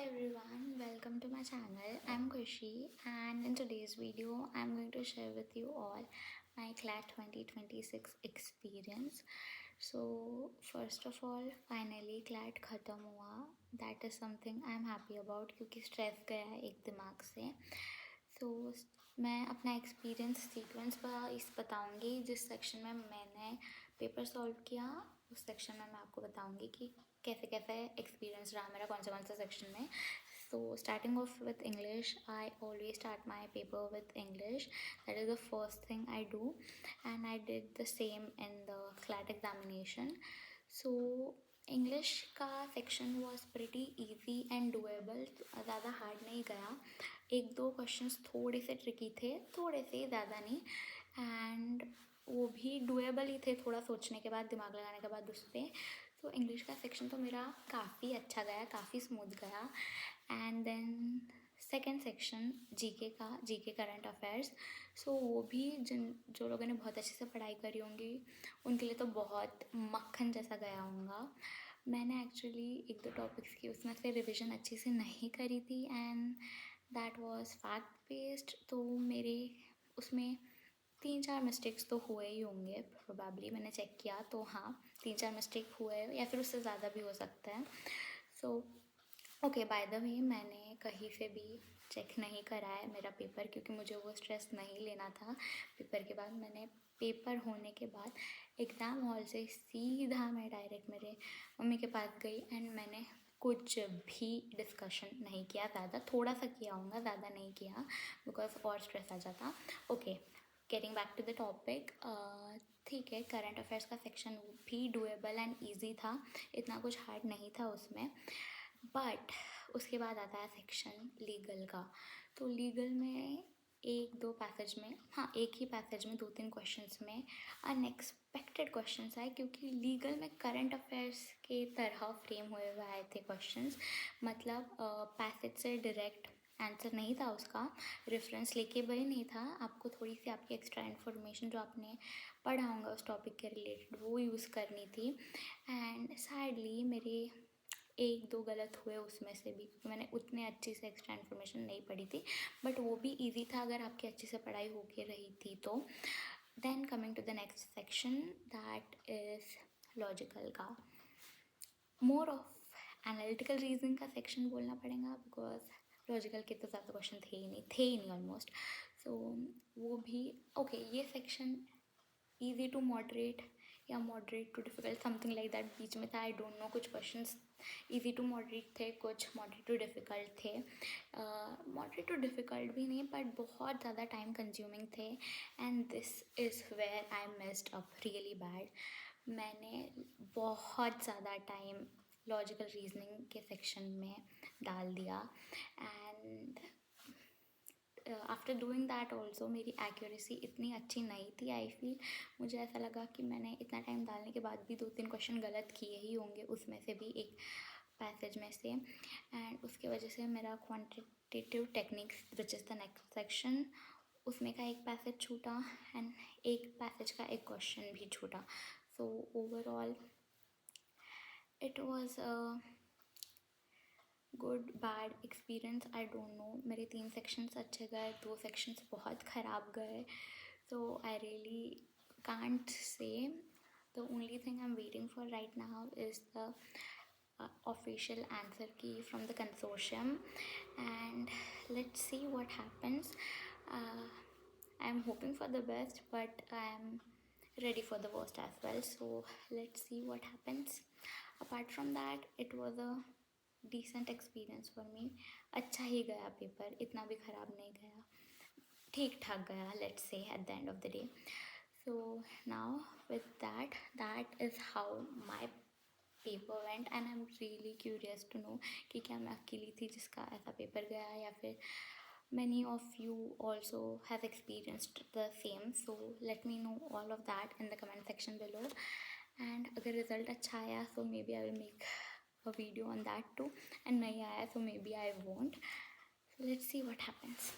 everyone, welcome to my channel. I'm Kushi, and in today's video I'm going to share with you all my CLAT 2026 experience. So first of all, finally CLAT खत्म हुआ. That is something I'm happy about क्योंकि stress गया एक दिमाग से. So मैं अपना experience sequence wise बताऊंगी. जिस सेक्शन में मैंने पेपर सॉल्व किया उस सेक्शन में मैं आपको बताऊंगी कि कैसे कैसे एक्सपीरियंस रहा मेरा कौन सा सेक्शन में. So starting off with English, I always start my paper with English. That is the first thing I do, and I did the same in the CLAT examination. So English का section was pretty easy and doable. ज़्यादा hard नहीं गया. एक दो questions थोड़े से tricky थे, थोड़े से, ज़्यादा नहीं, एंड वो भी डुएबल ही थे थोड़ा सोचने के बाद, दिमाग लगाने के बाद उस पर. तो इंग्लिश का सेक्शन तो मेरा काफ़ी अच्छा गया, काफ़ी स्मूथ गया. And then second section GK current affairs. So वो भी जो लोगों ने बहुत अच्छे से पढ़ाई करी होंगी उनके लिए तो बहुत मक्खन जैसा गया होगा. मैंने एक्चुअली एक दो टॉपिक्स की उसमें से रिविज़न अच्छे से नहीं करी थी and that was fact based. तो मेरे उसमें 3-4 मिस्टेक्स तो हुए ही होंगे प्रोबेबली. मैंने चेक किया तो हाँ, 3-4 मिस्टेक हुए या फिर उससे ज़्यादा भी हो सकता है. So okay, by the way मैंने कहीं से भी चेक नहीं करा है मेरा पेपर क्योंकि मुझे वो स्ट्रेस नहीं लेना था. पेपर के बाद मैंने पेपर होने के बाद एग्ज़ाम हॉल से सीधा मैं डायरेक्ट मेरे मम्मी के पास गई एंड मैंने कुछ भी डिस्कशन नहीं किया. ज़्यादा थोड़ा सा किया होगा, ज़्यादा नहीं किया बिकॉज और स्ट्रेस आ जाता. Okay, getting back to the topic. ठीक है, करंट अफेयर्स का सेक्शन भी डुएबल एंड ईजी था, इतना कुछ हार्ड नहीं था उसमें. बट उसके बाद आता है सेक्शन लीगल का. तो लीगल में एक दो पैसेज में, हाँ एक ही पैसेज में 2-3 क्वेश्चंस में अनएक्सपेक्टेड क्वेश्चंस आए क्योंकि लीगल में करंट अफेयर्स के तरह फ्रेम हुए हुए आए थे क्वेश्चंस. मतलब पैसेज से डायरेक्ट आंसर नहीं था, उसका रेफरेंस लेके भी नहीं था. आपको थोड़ी सी आपकी एक्स्ट्रा इन्फॉर्मेशन जो आपने पढ़ा होगा उस टॉपिक के रिलेटेड वो यूज़ करनी थी. एंड सैडली मेरे एक दो गलत हुए उसमें से भी क्योंकि मैंने उतने अच्छे से एक्स्ट्रा इन्फॉर्मेशन नहीं पढ़ी थी. बट वो भी इजी था अगर आपकी अच्छे से पढ़ाई हो के रही थी तो. Then coming to the next section, that is logical का. मोर ऑफ एनालिटिकल रीजनिंग का सेक्शन बोलना पड़ेगा बिकॉज लॉजिकल के तो ज़्यादा क्वेश्चन थे ही नहीं ऑलमोस्ट. सो वो भी ओके. ये सेक्शन ईजी टू मॉडरेट या moderate to difficult something like that बीच में था. आई डोंट नो, कुछ क्वेश्चंस ईजी टू मॉडरेट थे, कुछ मॉडरेट टू डिफ़िकल्ट थे. मॉडरेट टू डिफ़िकल्ट भी नहीं बट बहुत ज़्यादा टाइम कंज्यूमिंग थे. And this is where I missed up really bad. मैंने बहुत ज़्यादा टाइम लॉजिकल रीजनिंग के सेक्शन में डाल दिया and after doing that also मेरी एक्यूरेसी इतनी अच्छी नहीं थी. आई फील मुझे ऐसा लगा कि मैंने इतना टाइम डालने के बाद भी 2-3 क्वेश्चन गलत किए ही होंगे उसमें से भी एक पैसेज में से. एंड उसके वजह से मेरा quantitative techniques which is the next section, उसमें का एक पैसेज छूटा एंड एक पैसेज का एक क्वेश्चन भी छूटा. So overall it was good bad experience, I don't no. मेरे 3 सेक्शंस अच्छे गए, 2 सेक्शंस बहुत ख़राब गए. So I really can't say. The only thing I am waiting for right now is the official answer key from the consortium and let's see what happens. I'm hoping for the best but I'm ready for the worst as well, so let's see what happens. Apart from that, it was a decent experience for me. अच्छा ही गया paper, इतना भी ख़राब नहीं गया, ठीक ठाक गया, let's say at the end of the day. So now with that is how my paper went and I am really curious to know कि क्या मैं अकेली थी जिसका ऐसा पेपर गया या फिर many of you also have experienced the same. So let me know all of that in the comment section below. And अगर रिज़ल्ट अच्छा आया so maybe I will make a video on that too, and नहीं आया so maybe I won't. So let's see what happens.